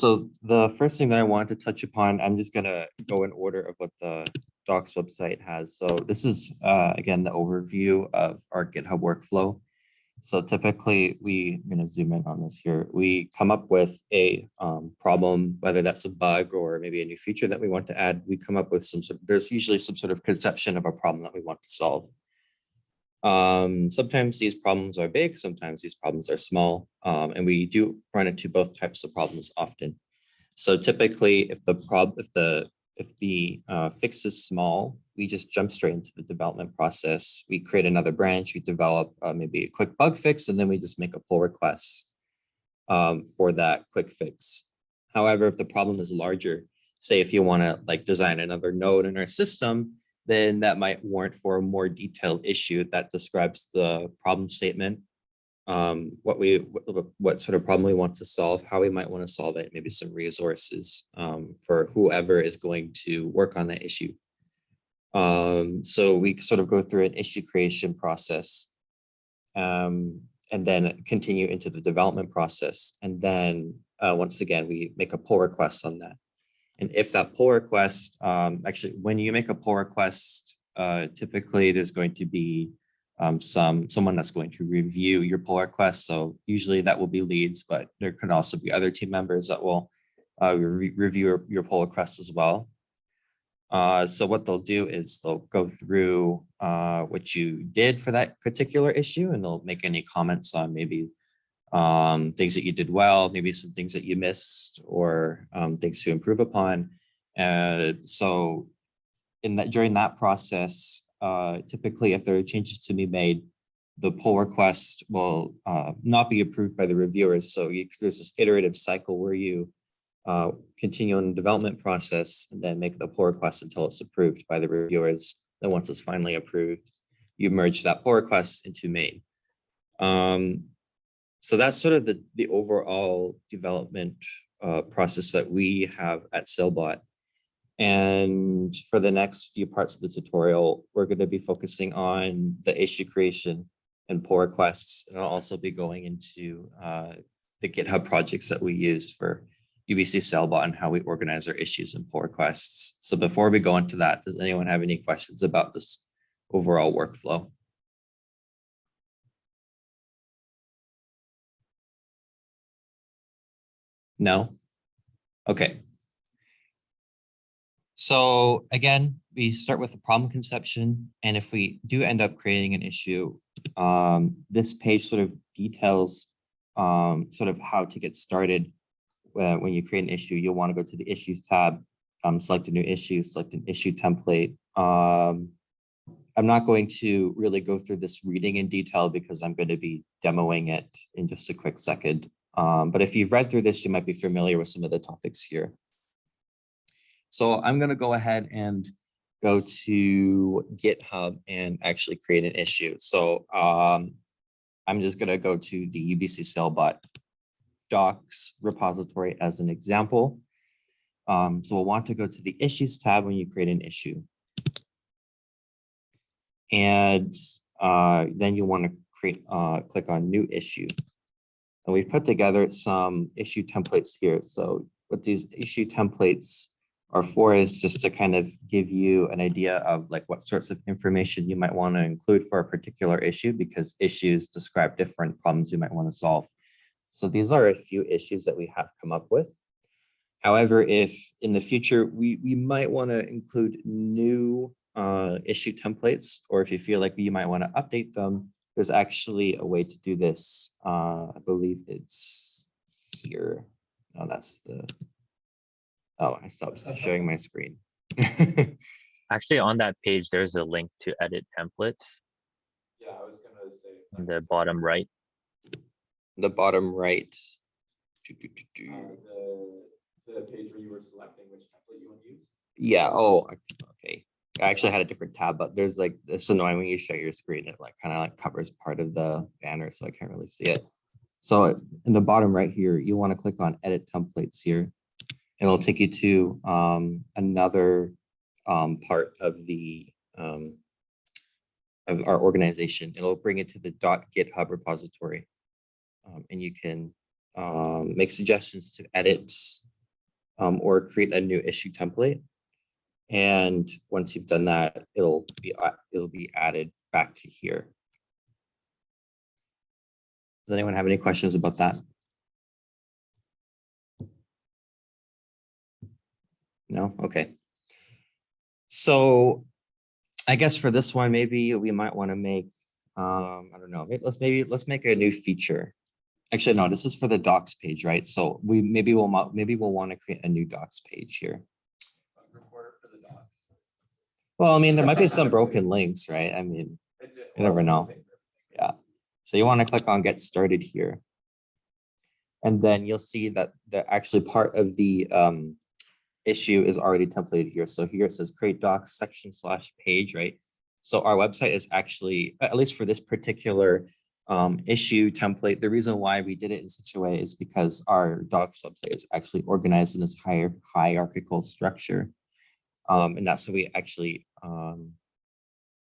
So the first thing that I wanted to touch upon, I'm just gonna go in order of what the docs website has. So this is, again, the overview of our GitHub workflow. So typically I'm gonna zoom in on this here. We come up with a problem, whether that's a bug or maybe a new feature that we want to add. We come up with there's usually some sort of conception of a problem that we want to solve. Sometimes these problems are big, sometimes these problems are small, and we do run into both types of problems often. So typically, if the fix is small, we just jump straight into the development process. We create another branch, we develop maybe a quick bug fix, and then we just make a pull request for that quick fix. However, if the problem is larger, say if you want to like design another node in our system, then that might warrant for a more detailed issue that describes the problem statement, what sort of problem we want to solve, how we might want to solve it, maybe some resources for whoever is going to work on that issue. So we sort of go through an issue creation process and then continue into the development process. And then once again, we make a pull request on that. And if that pull request, actually, when you make a pull request, typically there's going to be someone that's going to review your pull request. So usually that will be leads, but there could also be other team members that will review your pull request as well. So what they'll do is they'll go through what you did for that particular issue, and they'll make any comments on maybe things that you did well, maybe some things that you missed, or things to improve upon. So during that process, typically if there are changes to be made, the pull request will not be approved by the reviewers. So there's this iterative cycle where you continue on the development process and then make the pull request until it's approved by the reviewers. Then once it's finally approved, you merge that pull request into main. So that's sort of the overall development process that we have at Sailbot. And for the next few parts of the tutorial, we're going to be focusing on the issue creation and pull requests. And I'll also be going into the GitHub projects that we use for UBC Sailbot and how we organize our issues and pull requests. So before we go into that, does anyone have any questions about this overall workflow? No? Okay. So again, we start with the problem conception. And if we do end up creating an issue, this page sort of details sort of how to get started. When you create an issue, you'll want to go to the issues tab, select a new issue, select an issue template. I'm not going to really go through this reading in detail because I'm going to be demoing it in just a quick second. But if you've read through this, you might be familiar with some of the topics here. So I'm going to go ahead and go to GitHub and actually create an issue. So I'm just going to go to the UBC Sailbot docs repository as an example. So we'll want to go to the issues tab when you create an issue. And then you want to click on new issue. And we've put together some issue templates here. So what these issue templates are for is just to kind of give you an idea of like what sorts of information you might want to include for a particular issue, because issues describe different problems you might want to solve. So these are a few issues that we have come up with. However, if in the future we might want to include new issue templates, or if you feel like you might want to update them, there's actually a way to do this. I believe it's here. No, that's the, oh, I stopped sharing my screen. Actually, on that page, there's a link to edit templates. Yeah, I was gonna say in the bottom right. The bottom right. The page where you were selecting which template you want to use. Yeah. Oh, okay. I actually had a different tab, but there's like, it's annoying when you share your screen. It like kind of like covers part of the banner, so I can't really see it. So in the bottom right here, you want to click on edit templates here. It'll take you to another part of the of our organization. It'll bring it to the .github repository, and you can make suggestions to edit or create a new issue template. And once you've done that, it'll be added back to here. Does anyone have any questions about that? No? Okay. So I guess for this one, maybe we might want to make, I don't know, let's make a new feature. Actually, no, this is for the docs page, right? So maybe we'll want to create a new docs page here. Recorder for the docs. Well, I mean, there might be some broken links, right? I mean, you never know. Yeah. So you want to click on get started here. And then you'll see that actually part of the issue is already templated here. So here it says create docs section / page, right? So our website is actually, at least for this particular issue template, the reason why we did it in such a way is because our docs website is actually organized in this hierarchical structure. And that's how we actually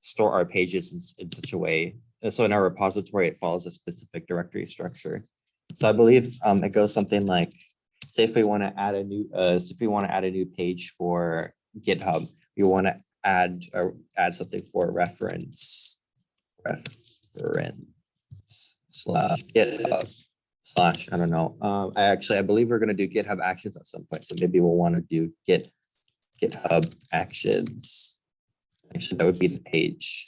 store our pages in such a way. So in our repository, it follows a specific directory structure. So I believe it goes something like, say if we want to add a new page for GitHub, we want to add something for reference /GitHub / I don't know. I believe we're going to do GitHub Actions at some point. So maybe we'll want to do GitHub Actions. Actually, that would be the page.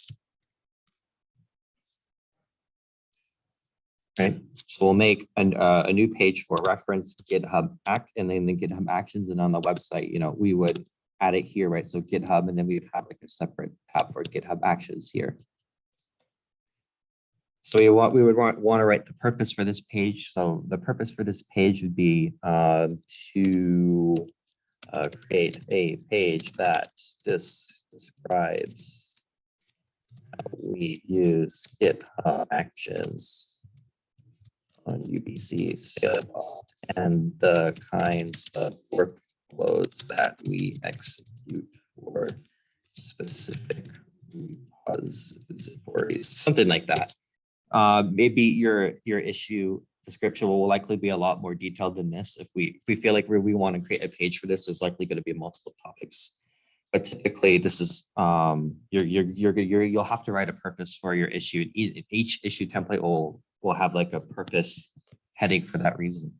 Right. So we'll make a new page for reference GitHub and then the GitHub Actions, and on the website, we would add it here, right? So GitHub, and then we would have like a separate tab for GitHub Actions here. So we would want to write the purpose for this page. So the purpose for this page would be to create a page that describes how we use GitHub Actions on UBC and the kinds of workflows that we execute for specific repositories, something like that. Maybe your issue description will likely be a lot more detailed than this. If we feel like we want to create a page for this, there's likely going to be multiple topics. But typically, this is you'll have to write a purpose for your issue. Each issue template will have like a purpose heading for that reason.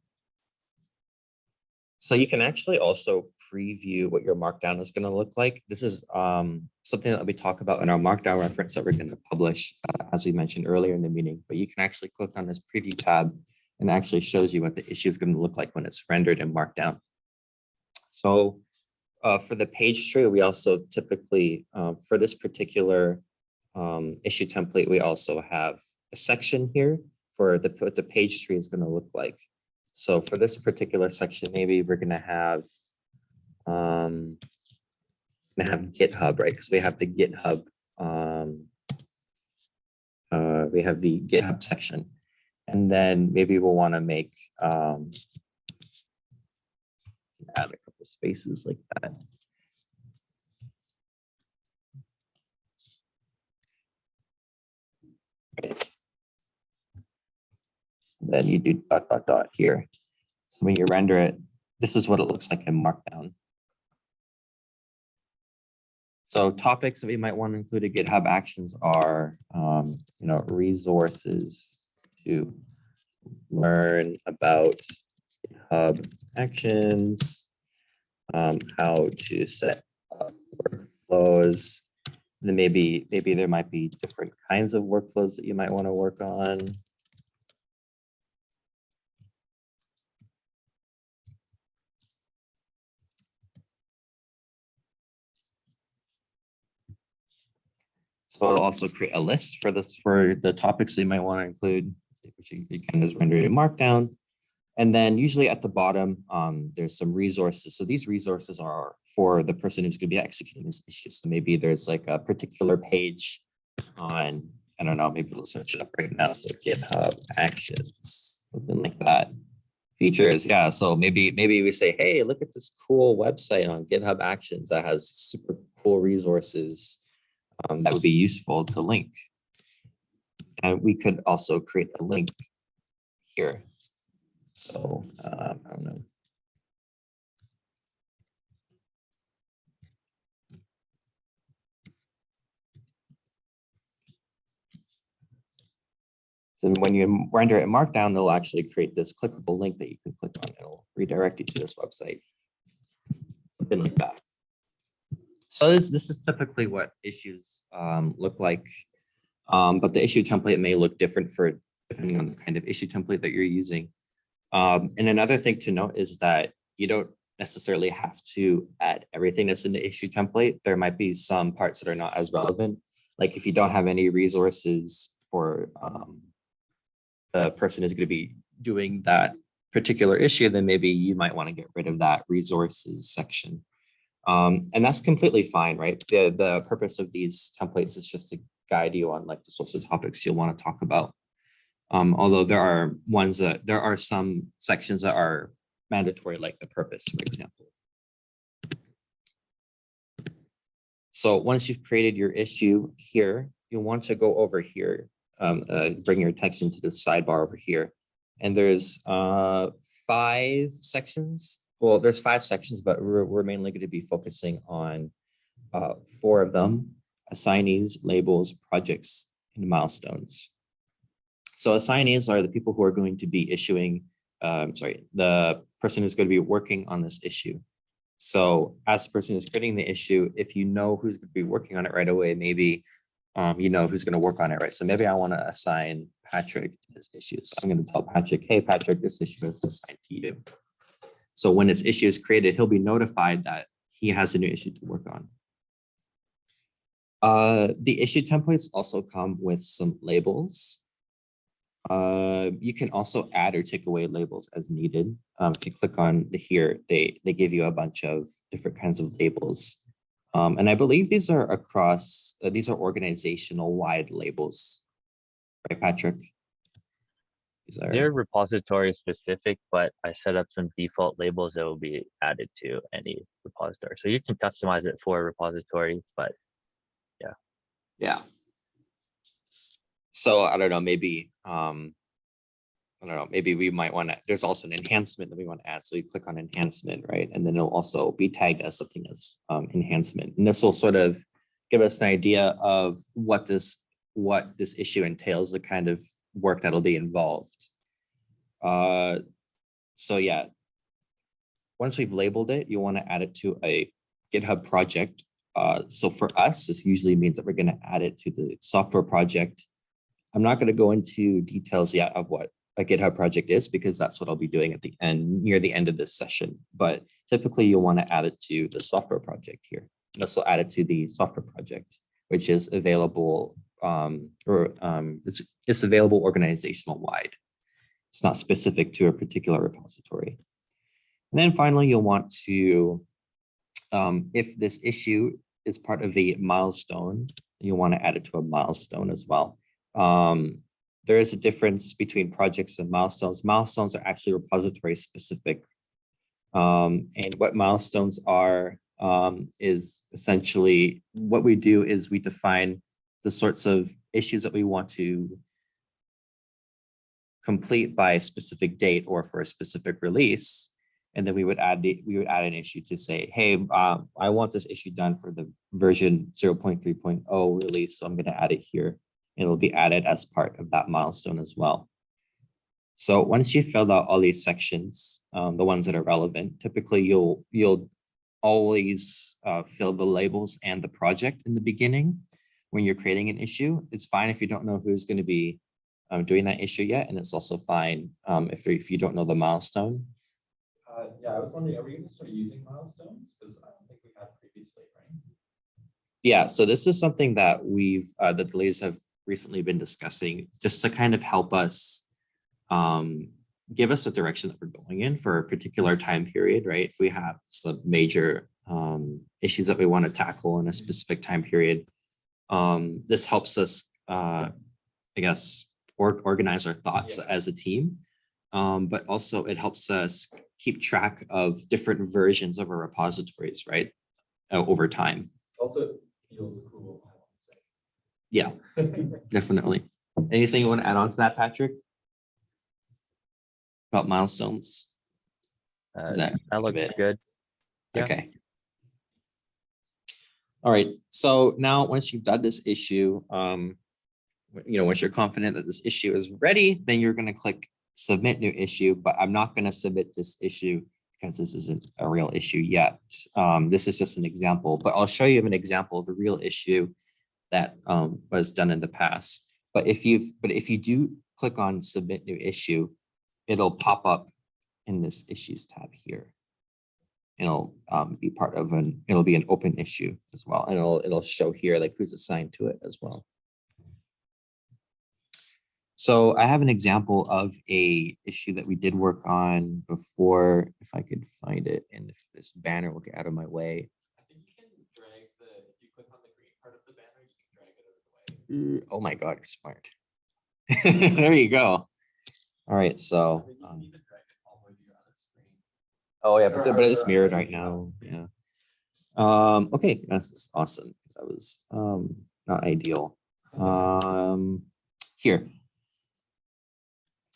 So you can actually also preview what your markdown is going to look like. This is something that we talk about in our markdown reference that we're going to publish, as we mentioned earlier in the meeting. But you can actually click on this preview tab and it actually shows you what the issue is going to look like when it's rendered in markdown. So for the page tree, we also typically, for this particular issue template, we also have a section here for what the page tree is going to look like. So for this particular section, maybe we're going to have GitHub, right? Because we have the GitHub, section, and then maybe we'll want to make add a couple spaces like that. Then you do ... here. So when you render it, this is what it looks like in Markdown. So topics that we might want to include in GitHub Actions are, resources to learn about GitHub Actions, how to set up workflows. And then maybe there might be different kinds of workflows that you might want to work on. So it'll also create a list for the topics that you might want to include, which you can just render it in Markdown. And then usually at the bottom, there's some resources. So these resources are for the person who's going to be executing this issue. So maybe there's like a particular page on, I don't know, maybe we'll search it up right now. So GitHub Actions, something like that. Features, yeah. So maybe we say, hey, look at this cool website on GitHub Actions that has super cool resources that would be useful to link. And we could also create a link here. So I don't know. So when you render it in Markdown, it'll actually create this clickable link that you can click on. It'll redirect you to this website. Something like that. So this is typically what issues look like. But the issue template may look different for depending on the kind of issue template that you're using. And another thing to note is that you don't necessarily have to add everything that's in the issue template. There might be some parts that are not as relevant. Like if you don't have any resources for the person is going to be doing that particular issue, then maybe you might want to get rid of that resources section. And that's completely fine, right? The purpose of these templates is just to guide you on like the sorts of topics you'll want to talk about. Although there are some sections that are mandatory, like the purpose, for example. So once you've created your issue here, you'll want to go over here, bring your attention to the sidebar over here. And there's 5 sections. Well, there's 5 sections, but we're mainly going to be focusing on 4 of them: assignees, labels, projects, and milestones. So assignees are the people who are going to be issuing, the person who's going to be working on this issue. So as the person who's creating the issue, if you know who's going to be working on it right away, maybe you know who's going to work on it, right? So maybe I want to assign Patrick to this issue. So I'm going to tell Patrick, hey, Patrick, this issue is assigned to you. So when this issue is created, he'll be notified that he has a new issue to work on. The issue templates also come with some labels. You can also add or take away labels as needed. If you click on here, they give you a bunch of different kinds of labels. And I believe these are across, these are organizational wide labels, right, Patrick? They're repository specific, but I set up some default labels that will be added to any repository. So you can customize it for a repository, but yeah. Yeah. So I don't know, maybe, maybe we might want to, there's also an enhancement that we want to add. So you click on enhancement, right? And then it'll also be tagged as something as enhancement. And this will sort of give us an idea of what this issue entails, the kind of work that'll be involved. So yeah, once we've labeled it, you want to add it to a GitHub project. So for us, this usually means that we're going to add it to the software project. I'm not going to go into details yet of what a GitHub project is, because that's what I'll be doing at the end, near the end of this session. But typically you'll want to add it to the software project here. This will add it to the software project, which is available, it's available organizational wide. It's not specific to a particular repository. And then finally, you'll want to, if this issue is part of a milestone, you'll want to add it to a milestone as well. There is a difference between projects and milestones. Milestones are actually repository specific. And what milestones are is essentially what we do is we define the sorts of issues that we want to complete by a specific date or for a specific release. And then we would add an issue to say, hey, I want this issue done for the version 0.3.0 release. So I'm going to add it here. It'll be added as part of that milestone as well. So once you fill out all these sections, the ones that are relevant, typically you'll always fill the labels and the project in the beginning when you're creating an issue. It's fine if you don't know who's going to be doing that issue yet, and it's also fine if you don't know the milestone. Yeah, I was wondering, are we going to start using milestones? Because I don't think we had previously, right? Yeah, so this is something that that the leaders have recently been discussing, just to kind of help us give us a direction that we're going in for a particular time period, right? If we have some major issues that we want to tackle in a specific time period, this helps us, I guess, organize our thoughts as a team, but also it helps us keep track of different versions of our repositories, right, over time. Also feels cool, I want to say. Yeah, definitely. Anything you want to add on to that, Patrick? About milestones? That looks good. Yeah. Okay. All right. So now once you've done this issue, once you're confident that this issue is ready, then you're going to click submit new issue, but I'm not going to submit this issue because this isn't a real issue yet. This is just an example, but I'll show you an example of a real issue that was done in the past. But if you do click on submit new issue, it'll pop up in this issues tab here. It'll be part of it'll be an open issue as well. And it'll show here like who's assigned to it as well. So I have an example of a issue that we did work on before, if I could find it, and if this banner will get out of my way. I think you can drag if you click on the green part of the banner, you can drag it out of the way. Oh my God, you're smart. There you go. All right, so. Oh yeah, but it's mirrored right now. Yeah. Okay, that's awesome because that was not ideal. Here.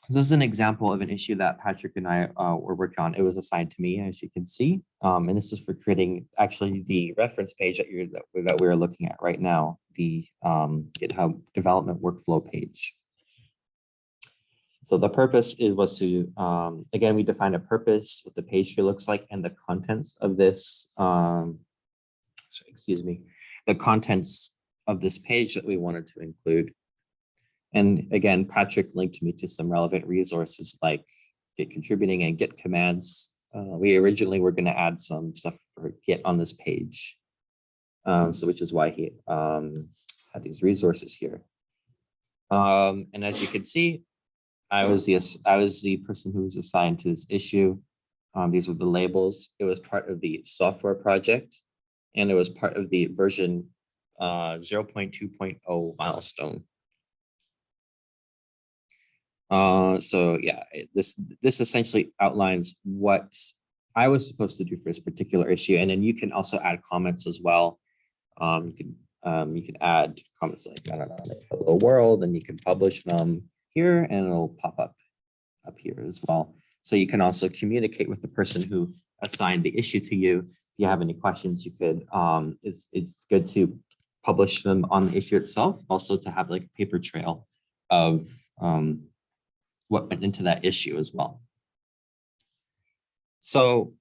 This is an example of an issue that Patrick and I were working on. It was assigned to me, as you can see, and this is for creating actually the reference page that we're looking at right now, the GitHub development workflow page. So the purpose was to, again, we defined a purpose, what the page here looks like, and the contents of this, the contents of this page that we wanted to include. And again, Patrick linked me to some relevant resources like Git contributing and Git commands. We originally were going to add some stuff for Git on this page, so which is why he had these resources here. And as you can see, I was the person who was assigned to this issue. These were the labels. It was part of the software project, and it was part of the version 0.2.0 milestone. So yeah, this essentially outlines what I was supposed to do for this particular issue, and then you can also add comments as well. You can add comments like, I don't know, like hello world, and you can publish them here, and it'll pop up here as well. So you can also communicate with the person who assigned the issue to you. If you have any questions, you could. It's good to publish them on the issue itself. Also to have like a paper trail of what went into that issue as well. So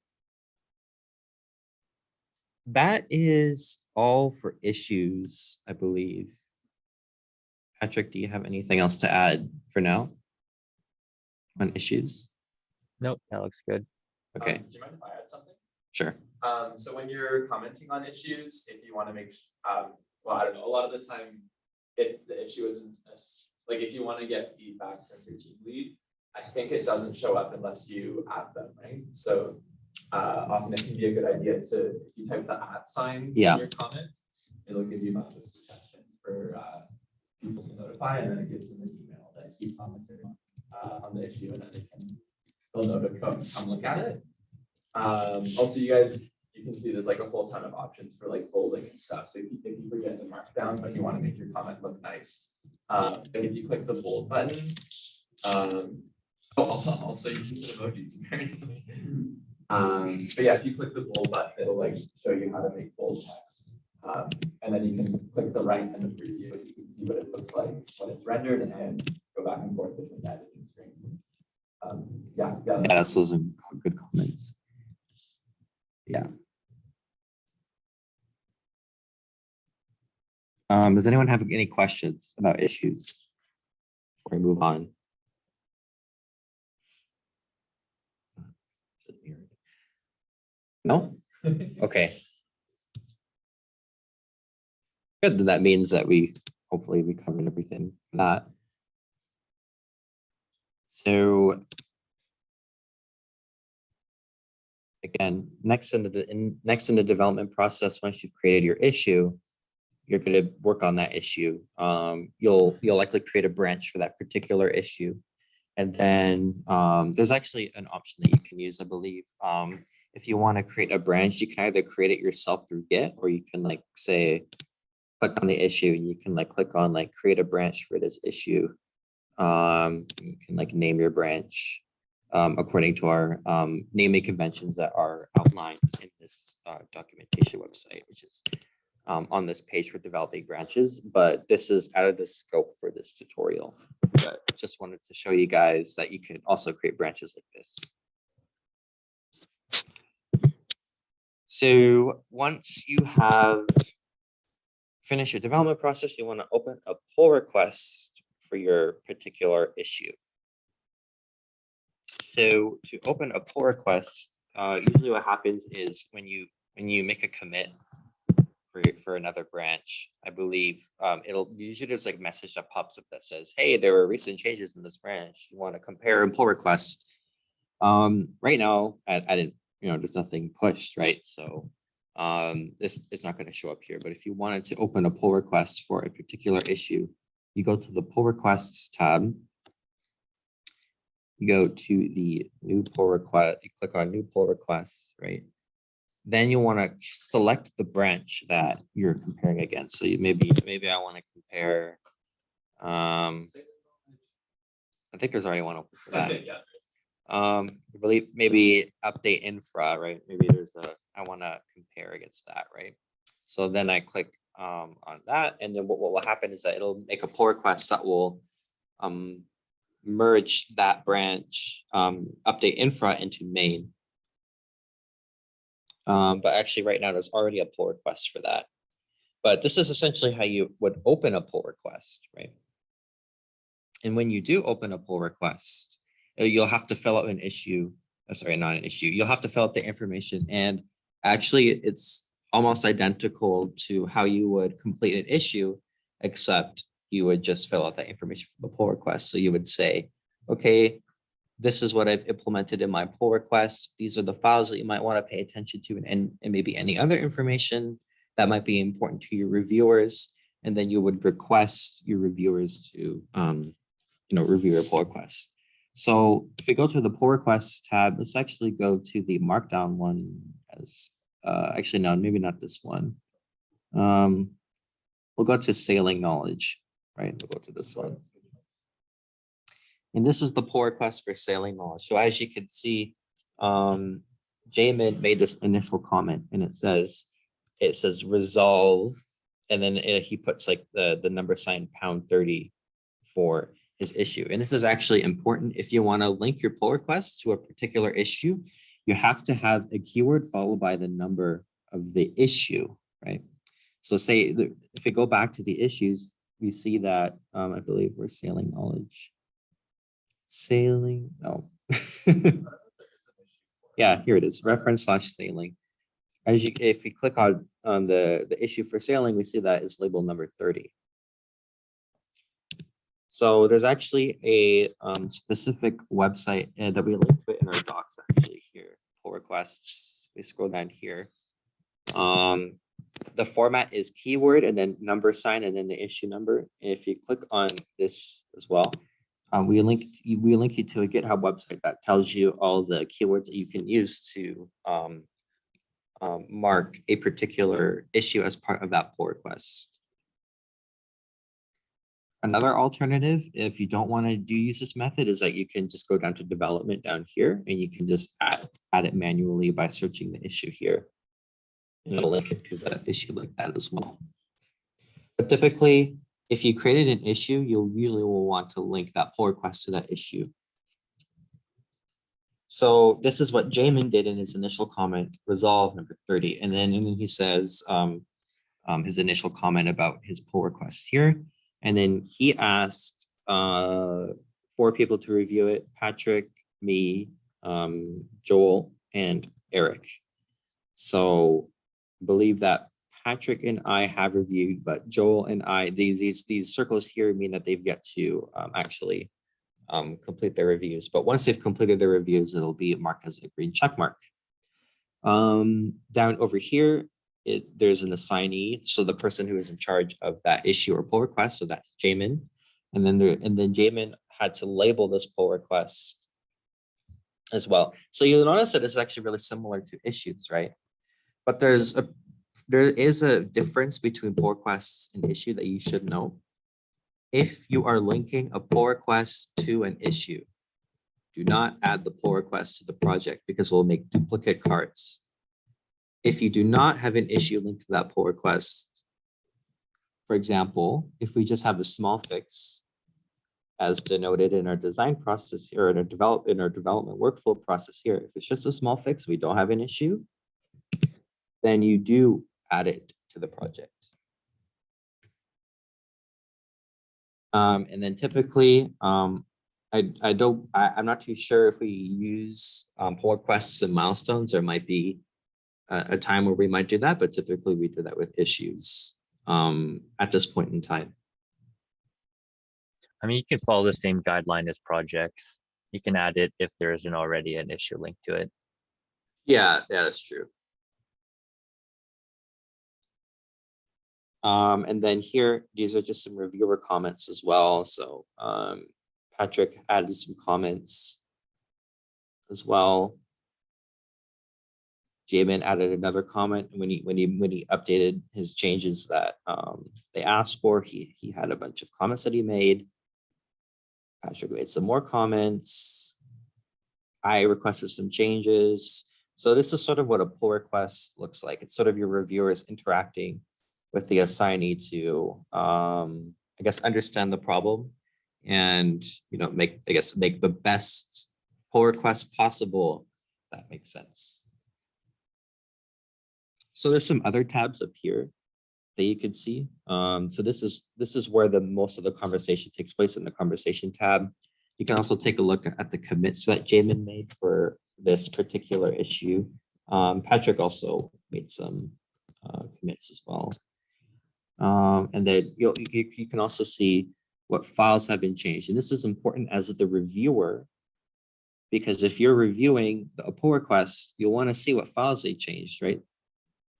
that is all for issues, I believe. Patrick, do you have anything else to add for now on issues? Nope, that looks good. Okay. Do you mind if I add something? Sure. So when you're commenting on issues, if you want to make, well, I don't know, a lot of the time, if the issue isn't like if you want to get feedback from your team lead, I think it doesn't show up unless you add them, right? So often it can be a good idea to, if you type the @ sign in your comment, it'll give you a bunch of suggestions for people to notify, and then it gives them an email that you commented on the issue, and then they'll know to come look at it. Also, you can see there's like a whole ton of options for like bolding and stuff. So if you forget the markdown, but you want to make your comment look nice, if you click the bold button, also you can put emojis apparently. But yeah, if you click the bold button, it'll like show you how to make bold text. And then you can click the right and the preview, and you can see what it looks like when it's rendered, and go back and forth between the editing screen. Yeah, this was a good comments. Yeah. Does anyone have any questions about issues before we move on? No? Okay. Good, then that means that hopefully we covered everything for that. So again, next in the development process, once you've created your issue, you're going to work on that issue. You'll likely create a branch for that particular issue. And then there's actually an option that you can use, I believe. If you want to create a branch, you can either create it yourself through Git, or you can like say, click on the issue, and you can like click on like create a branch for this issue. You can like name your branch according to our naming conventions that are outlined in this documentation website, which is on this page for developing branches, but this is out of the scope for this tutorial. But just wanted to show you guys that you can also create branches like this. So once you have finished your development process, you want to open a pull request for your particular issue. So to open a pull request, usually what happens is when you make a commit for another branch, I believe it'll usually there's like a message that pops up that says, hey, there were recent changes in this branch. You want to compare a pull request. Right now, I didn't, there's nothing pushed, right? So this is not going to show up here. But if you wanted to open a pull request for a particular issue, you go to the pull requests tab. You go to the new pull request, you click on new pull requests, right? Then you want to select the branch that you're comparing against. So maybe I want to compare, I think there's already one open for that. Yeah. I believe maybe update infra, right? Maybe I want to compare against that, right? So then I click on that, and then what will happen is that it'll make a pull request that will merge that branch update infra into main. But actually right now there's already a pull request for that. But this is essentially how you would open a pull request, right? And when you do open a pull request, you'll have to fill out an issue. Sorry, not an issue. You'll have to fill out the information. And actually it's almost identical to how you would complete an issue, except you would just fill out that information for the pull request. So you would say, okay, this is what I've implemented in my pull request. These are the files that you might want to pay attention to, and maybe any other information that might be important to your reviewers. And then you would request your reviewers to, review your pull request. So if we go to the pull requests tab, let's actually go to the markdown one as, actually, no, maybe not this one. We'll go to sailing knowledge, right? We'll go to this one. And this is the pull request for sailing knowledge. So as you can see, Jamin made this initial comment, and it says resolve, and then he puts like the number sign #30 for his issue. And this is actually important. If you want to link your pull request to a particular issue, you have to have a keyword followed by the number of the issue, right? So say if we go back to the issues, we see that I believe we're sailing knowledge. Sailing, no. Yeah, here it is, reference/sailing. If you click on the issue for sailing, we see that it's labeled number 30. So there's actually a specific website that we link to it in our docs actually here, pull requests. We scroll down here. The format is keyword and then number sign and then the issue number. And if you click on this as well, we link you to a GitHub website that tells you all the keywords that you can use to mark a particular issue as part of that pull request. Another alternative, if you don't want to use this method, is that you can just go down to development down here, and you can just add it manually by searching the issue here. And it'll link it to the issue like that as well. But typically, if you created an issue, you'll usually will want to link that pull request to that issue. So this is what Jamin did in his initial comment, resolve number 30. And then he says his initial comment about his pull request here. And then he asked 4 people to review it: Patrick, me, Joel, and Eric. So I believe that Patrick and I have reviewed, but Joel and I, these circles here mean that they've yet to actually complete their reviews. But once they've completed their reviews, it'll be marked as a green check mark. Down over here, there's an assignee, so the person who is in charge of that issue or pull request. So that's Jamin, and then Jamin had to label this pull request as well. So you'll notice that it's actually really similar to issues, right? But there is a difference between pull requests and issue that you should know. If you are linking a pull request to an issue, do not add the pull request to the project because we'll make duplicate cards. If you do not have an issue linked to that pull request, for example, if we just have a small fix, as denoted in our design process here, in our development workflow process here, if it's just a small fix, we don't have an issue, then you do add it to the project. And then typically, I'm not too sure if we use pull requests and milestones. There might be a time where we might do that, but typically we do that with issues at this point in time. I mean, you can follow the same guideline as projects. You can add it if there isn't already an issue linked to it. Yeah, that's true. And then here, these are just some reviewer comments as well. So Patrick added some comments as well. Jamin added another comment when he updated his changes that they asked for. He had a bunch of comments that he made. Patrick made some more comments. I requested some changes. So this is sort of what a pull request looks like. It's sort of your reviewers interacting with the assignee to, I guess, understand the problem and, make the best pull request possible. If that makes sense. So there's some other tabs up here that you could see. So this is where most of the conversation takes place, in the conversation tab. You can also take a look at the commits that Jamin made for this particular issue. Patrick also made some commits as well. And then you can also see what files have been changed. And this is important as the reviewer, because if you're reviewing a pull request, you'll want to see what files they changed, right?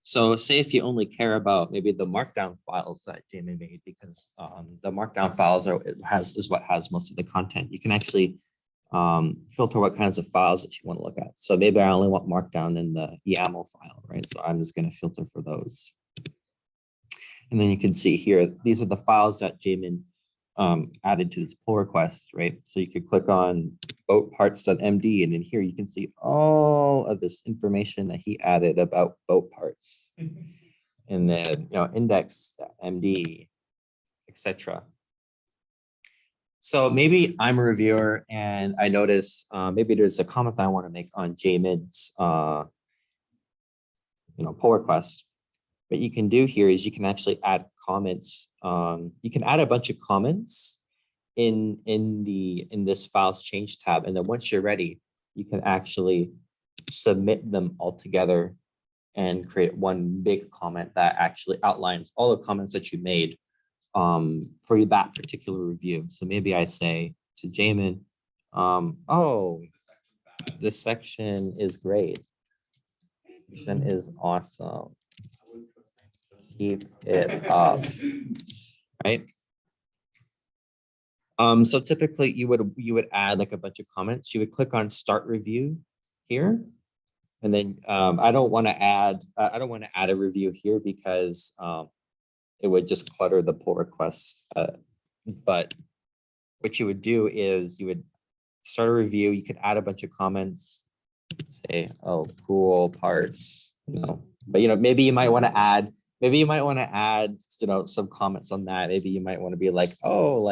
So say if you only care about maybe the markdown files that Jamin made, because the markdown files is what has most of the content. You can actually filter what kinds of files that you want to look at. So maybe I only want markdown in the YAML file, right? So I'm just going to filter for those. And then you can see here, these are the files that Jamin added to this pull request, right? So you could click on boatparts.md, and in here you can see all of this information that he added about boat parts, and then index.md, etc. So maybe I'm a reviewer and I notice maybe there's a comment that I want to make on Jamin's pull request. What you can do here is you can actually add comments. You can add a bunch of comments in this files change tab, and then once you're ready, you can actually submit them all together and create one big comment that actually outlines all the comments that you made for that particular review. So maybe I say to Jamin, "Oh, this section is great. This section is awesome. Keep it up," right? So typically you would add like a bunch of comments. You would click on Start Review here, and then I don't want to add a review here because it would just clutter the pull request. But what you would do is you would start a review. You could add a bunch of comments. Say, "Oh, cool parts," But maybe you might want to add. Maybe you might want to add, some comments on that. Maybe you might want to be like, "Oh,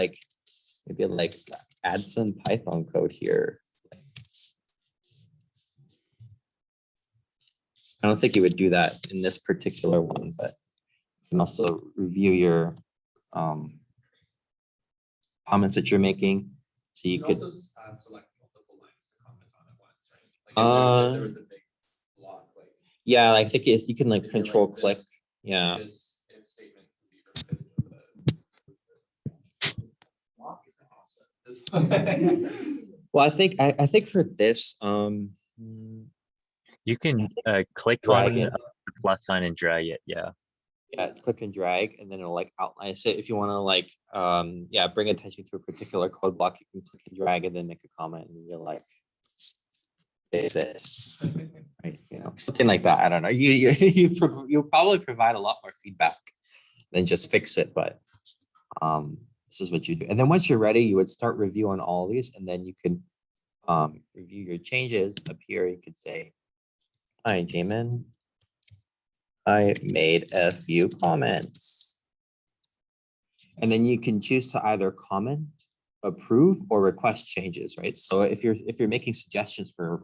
maybe add some Python code here." I don't think you would do that in this particular one, but you can also review your comments that you're making. So you could also select multiple lines to comment on at once, right? Like if there was a big block, yeah, I think you can control click. Yeah. This if statement can be replaced with a block is awesome. Well, I think for this, You can click on the plus sign and drag it. Yeah. Yeah, click and drag, and then it'll outline it. If you want to bring attention to a particular code block, you can click and drag and then make a comment, and you're this, right? Something like that. I don't know. You probably provide a lot more feedback than just fix it, but this is what you do. And then once you're ready, you would start review on all these, and then you can review your changes up here. You could say, "Hi, Jamin. I made a few comments. And then you can choose to either comment, approve, or request changes, right? So if you're making suggestions for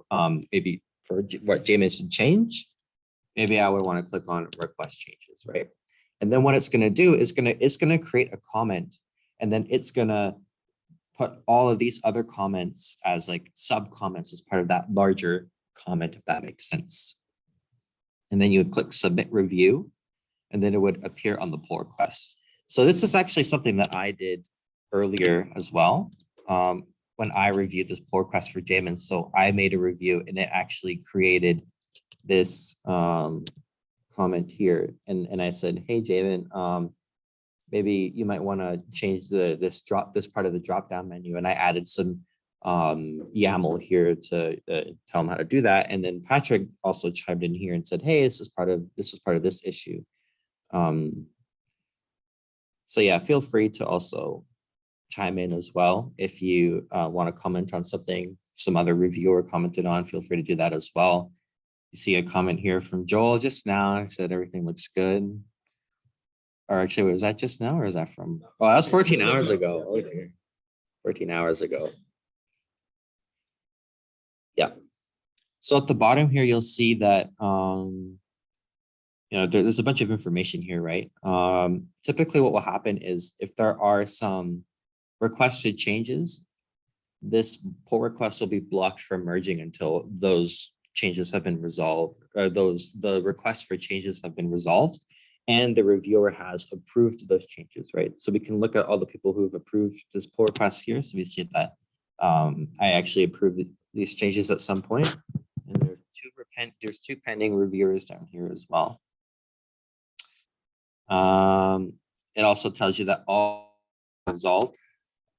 maybe for what Jamin should change, maybe I would want to click on request changes, right? And then what it's going to do is it's going to create a comment, and then it's going to put all of these other comments as like sub comments as part of that larger comment, if that makes sense. And then you would click submit review, and then it would appear on the pull request. So this is actually something that I did earlier as well when I reviewed this pull request for Jamin. So I made a review, and it actually created this comment here, and I said, hey Jamin, maybe you might want to change this part of the drop down menu, and I added some YAML here to tell them how to do that. And then Patrick also chimed in here and said, hey, this was part of this issue. So yeah, feel free to also chime in as well. If you want to comment on something some other reviewer commented on, feel free to do that as well. You see a comment here from Joel just now. I said everything looks good. Or actually, was that just now, or is that from? Oh, that was 14 hours ago. Okay. 14 hours ago. Yeah. So at the bottom here, you'll see that there's a bunch of information here, right? Typically, what will happen is if there are some requested changes, this pull request will be blocked from merging until those changes have been resolved, or the requests for changes have been resolved, and the reviewer has approved those changes, right? So we can look at all the people who have approved this pull request here. So we see that I actually approved these changes at some point, and there's two pending reviewers down here as well. It also tells you that all resolved.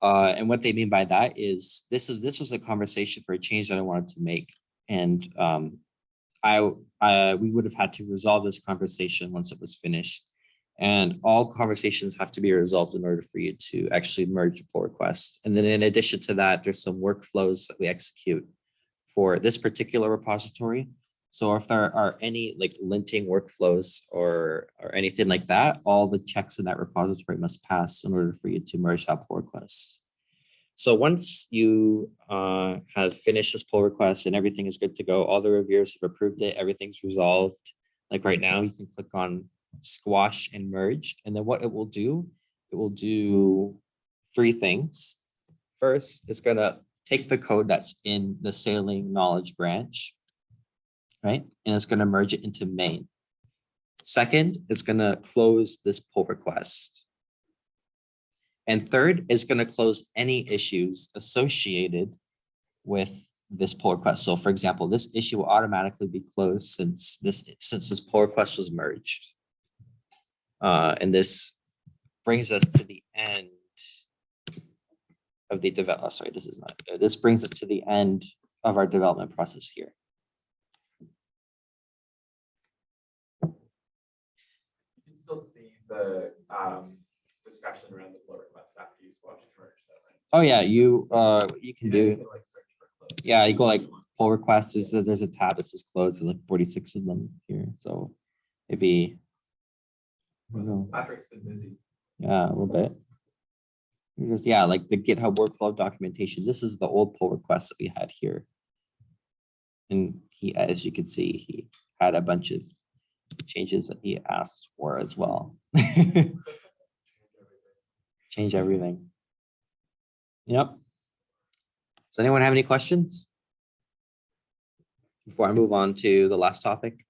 And what they mean by that is this was a conversation for a change that I wanted to make, and we would have had to resolve this conversation once it was finished. And all conversations have to be resolved in order for you to actually merge a pull request. And then in addition to that, there's some workflows that we execute for this particular repository. So if there are any like linting workflows or anything like that, all the checks in that repository must pass in order for you to merge that pull request. So once you have finished this pull request and everything is good to go, all the reviewers have approved it, everything's resolved. Like right now, you can click on squash and merge. And then what it will do three things. First, it's gonna take the code that's in the sailing knowledge branch, right? And it's gonna merge it into main. Second, it's gonna close this pull request. And third, is going to close any issues associated with this pull request. So for example, this issue will automatically be closed since this pull request was merged. And this brings us to the end of the development. Sorry, this is not good. This brings us to the end of our development process here. You can still see the discussion around the pull request after you squash and merge that, right? Oh yeah, you can do. You can, like, search for close. Yeah, you go like pull requests. There's a tab that says close. There's like 46 of them here. So maybe. Patrick's been busy. Yeah, a little bit. Just, yeah, like the GitHub workflow documentation. This is the old pull request that we had here. And he, as you can see, he had a bunch of changes that he asked for as well. Change everything. Yep. Does anyone have any questions before I move on to the last topic?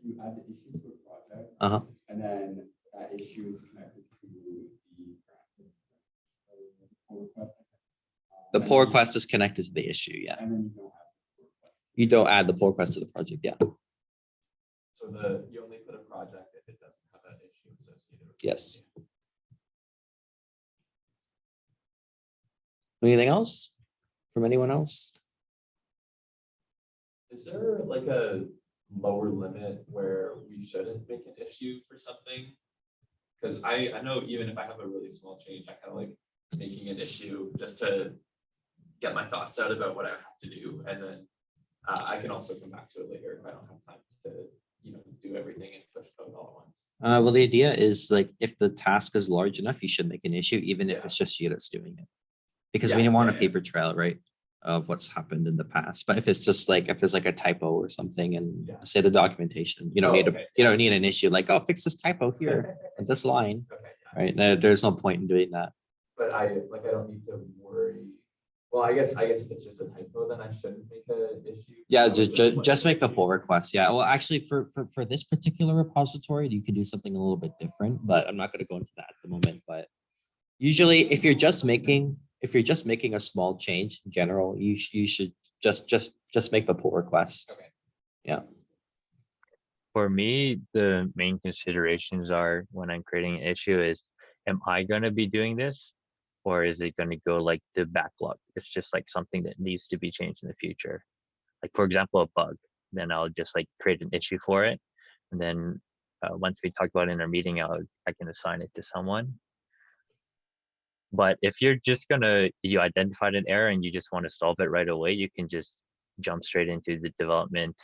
You add the issue to a project, and then that issue is connected to the pull request is connected to the issue, yeah. And then you don't add the pull request to the project, yeah. So you only put a project if it doesn't have that issue associated with it. Yes. Anything else from anyone else? Is there like a lower limit where we shouldn't make an issue for something? Because I know even if I have a really small change, I kind of like making an issue just to get my thoughts out about what I have to do. And then I can also come back to it later if I don't have time to, do everything and push it out all at once. Well, the idea is like if the task is large enough, you should make an issue, even if Yeah. it's just you that's doing it. Because Yeah, we want a yeah. paper trail, right, of what's happened in the past. But if it's just like if there's like a typo or something, and Yeah. say the documentation, you don't Oh, need okay, you don't need an issue like, oh, fix this typo here at this line, Okay, yeah. right? No, there's no point in doing that. But I don't need to worry. Well, I guess if it's just a typo, then I shouldn't make an issue. Yeah, I would just make the issue. pull request. Yeah, well, actually, for this particular repository, you can do something a little bit different, but I'm not going to go into that at the moment. But usually, if you're just making a small change in general, you should just make the pull request. Okay. Yeah. For me, the main considerations are when I'm creating an issue is, am I going to be doing this? Or is it going to go like the backlog? It's just like something that needs to be changed in the future. Like for example, a bug, then I'll just like create an issue for it. And then once we talk about it in our meeting, I can assign it to someone. But if you're just you identified an error and you just want to solve it right away, you can just jump straight into the development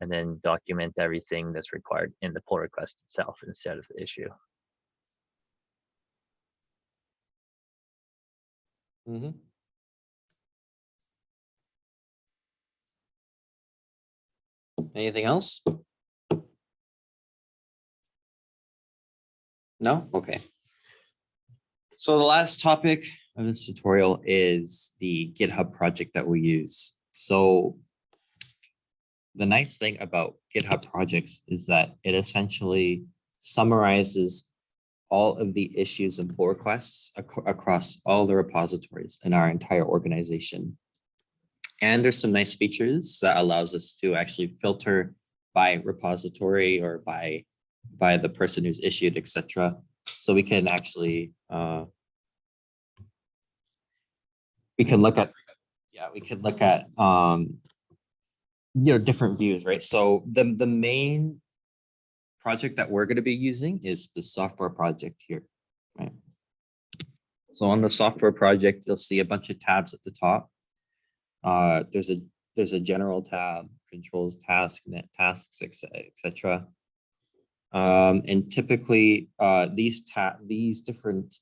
and then document everything that's required in the pull request itself instead of the issue. Mm-hmm. Anything else? No? Okay. So the last topic of this tutorial is the GitHub project that we use. So the nice thing about GitHub projects is that it essentially summarizes all of the issues and pull requests across all the repositories in our entire organization. And there's some nice features that allows us to actually filter by repository or by the person who's issued, etc. So we can actually we can look at different views, right? So the main project that we're going to be using is the software project here, right? So on the software project, you'll see a bunch of tabs at the top. There's a general tab, controls, task, net tasks, etc. And typically these different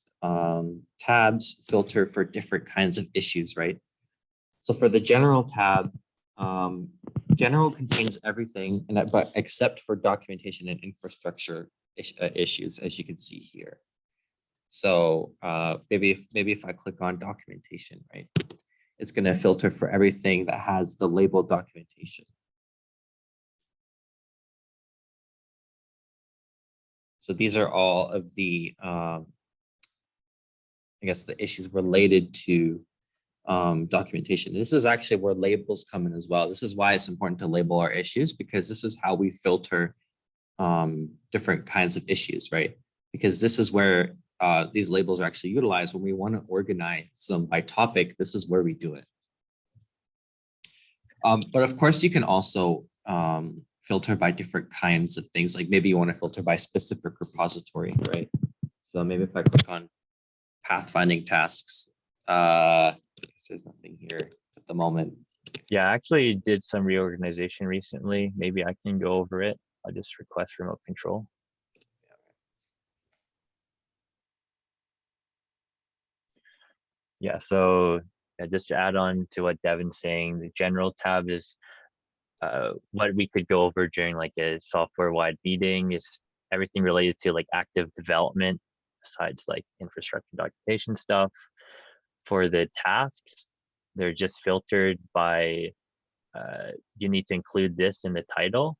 tabs filter for different kinds of issues, right? So for the general tab, general contains everything, but except for documentation and infrastructure issues, as you can see here. So maybe if I click on documentation, right, it's going to filter for everything that has the label documentation. So these are all of the, I guess, the issues related to documentation. This is actually where labels come in as well. This is why it's important to label our issues, because this is how we filter different kinds of issues, right? Because this is where these labels are actually utilized when we want to organize them by topic. This is where we do it. But of course, you can also filter by different kinds of things. Like maybe you want to filter by specific repository, right? So maybe if I click on pathfinding tasks, there's nothing here at the moment. Yeah, I actually did some reorganization recently. Maybe I can go over it. I'll just request remote control. Yeah, so just to add on to what Devon's saying, the general tab is what we could go over during like a software-wide meeting is everything related to like active development, besides like infrastructure documentation stuff. For the tasks, they're just filtered by, you need to include this in the title.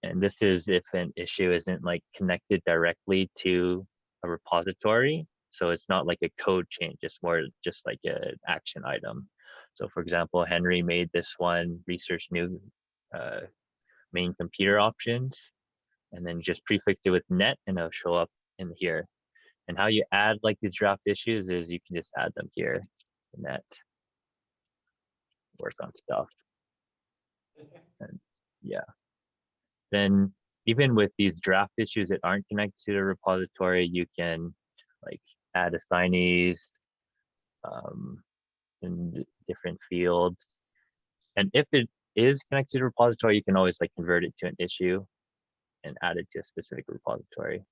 And this is if an issue isn't like connected directly to a repository. So it's not like a code change, it's more just like an action item. So for example, Henry made this one, research new main computer options, and then just prefix it with net and it'll show up in here. And how you add like these draft issues is you can just add them here, net, work on stuff. And yeah. Then even with these draft issues that aren't connected to the repository, you can like add assignees in different fields. And if is connected to a repository, you can always like convert it to an issue and add it to a specific repository.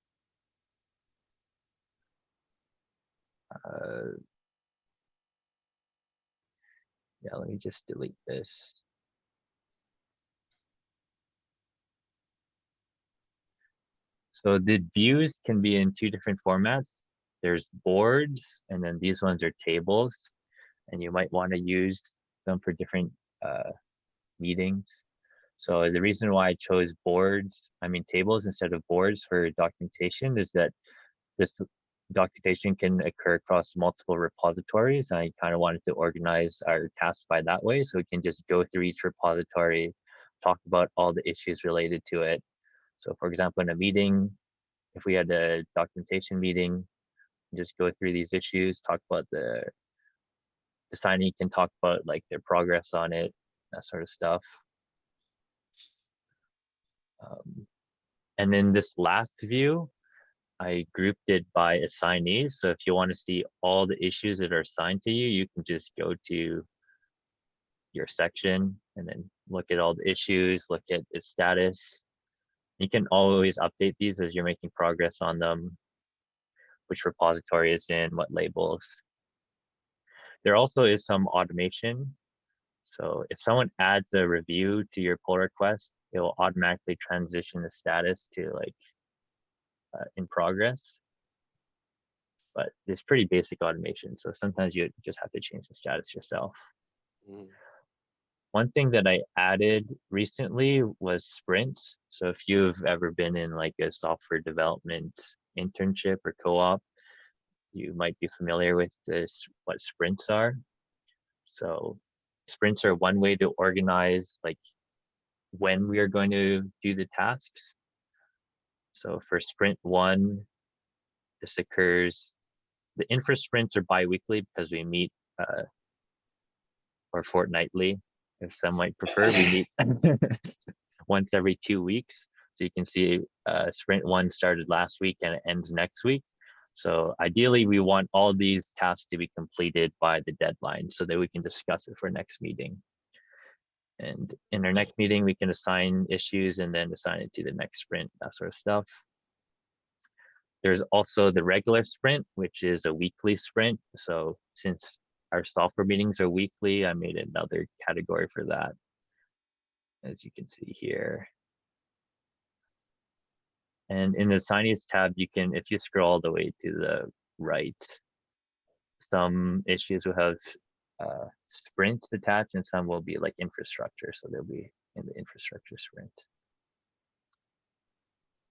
Yeah, let me just delete this. So the views can be in two different formats. There's boards, and then these ones are tables, and you might want to use them for different meetings. So the reason why I chose tables instead of boards for documentation is that this documentation can occur across multiple repositories. And I kind of wanted to organize our tasks by that way. So we can just go through each repository, talk about all the issues related to it. So for example, in a meeting, if we had a documentation meeting, just go through these issues, talk about the signee can talk about like their progress on it, that sort of stuff. And then this last view, I grouped it by assignees. So if you want to see all the issues that are assigned to you, you can just go to your section and then look at all the issues, look at its status. You can always update these as you're making progress on them, which repository is in, what labels. There also is some automation. So if someone adds a review to your pull request, it will automatically transition the status to like in progress. But it's pretty basic automation. So sometimes you just have to change the status yourself. Mm. One thing that I added recently was sprints. So if you've ever been in like a software development internship or co-op, you might be familiar with this, what sprints are. So sprints are one way to organize like when we are going to do the tasks. So for sprint 1, this occurs, the infra sprints are bi-weekly because we meet or fortnightly, if some might prefer. We meet once every 2 weeks. So you can see sprint 1 started last week and it ends next week. So ideally, we want all these tasks to be completed by the deadline so that we can discuss it for next meeting. And in our next meeting, we can assign issues and then assign it to the next sprint, that sort of stuff. There's also the regular sprint, which is a weekly sprint. So since our software meetings are weekly, I made another category for that, as you can see here. And in the assignees tab, you can, if you scroll all the way to the right, some issues will have sprints attached and some will be like infrastructure. So they'll be in the infrastructure sprint.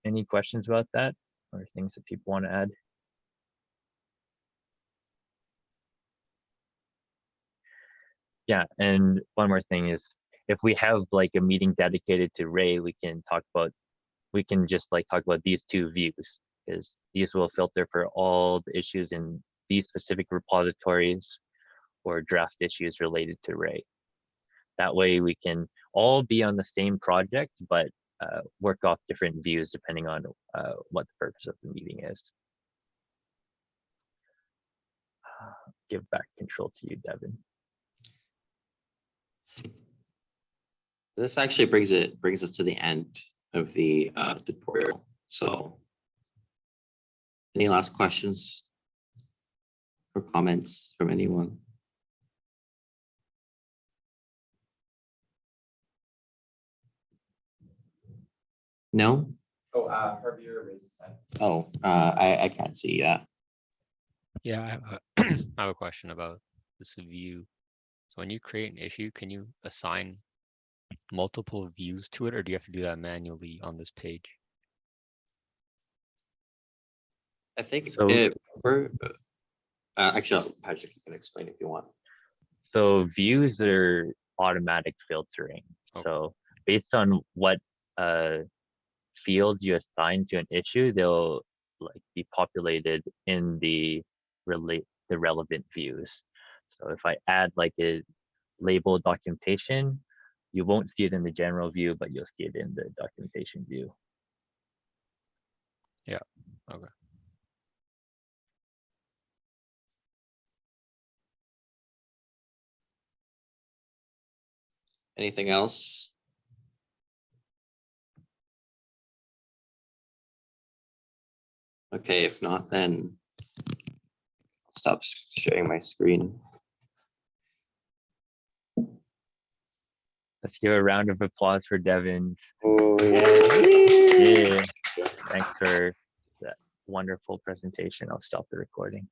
Any questions about that or things that people want to add? Yeah, and one more thing is if we have like a meeting dedicated to Ray, we can just like talk about these two views, because these will filter for all the issues in these specific repositories or draft issues related to Ray. That way we can all be on the same project, but work off different views depending on what the purpose of the meeting is. Give back control to you, Devon. This actually brings us to the end of the tutorial. So any last questions or comments from anyone? No? Oh, Javier raised his hand. Oh, I can't see that. Yeah, I have a question about this view. So when you create an issue, can you assign multiple views to it, or do you have to do that manually on this page? I think So- actually, Patrick, you can explain if you want. So views are automatic filtering. Okay. So based on what field you assign to an issue, they'll like be populated in the relevant views. So if I add like a label documentation, you won't see it in the general view, but you'll see it in the documentation view. Yeah, okay. Anything else? Okay, if not, then I'll stop sharing my screen. Let's give a round of applause for Devon's. Oh, yeah. Yeah. Thanks for that wonderful presentation. I'll stop the recording.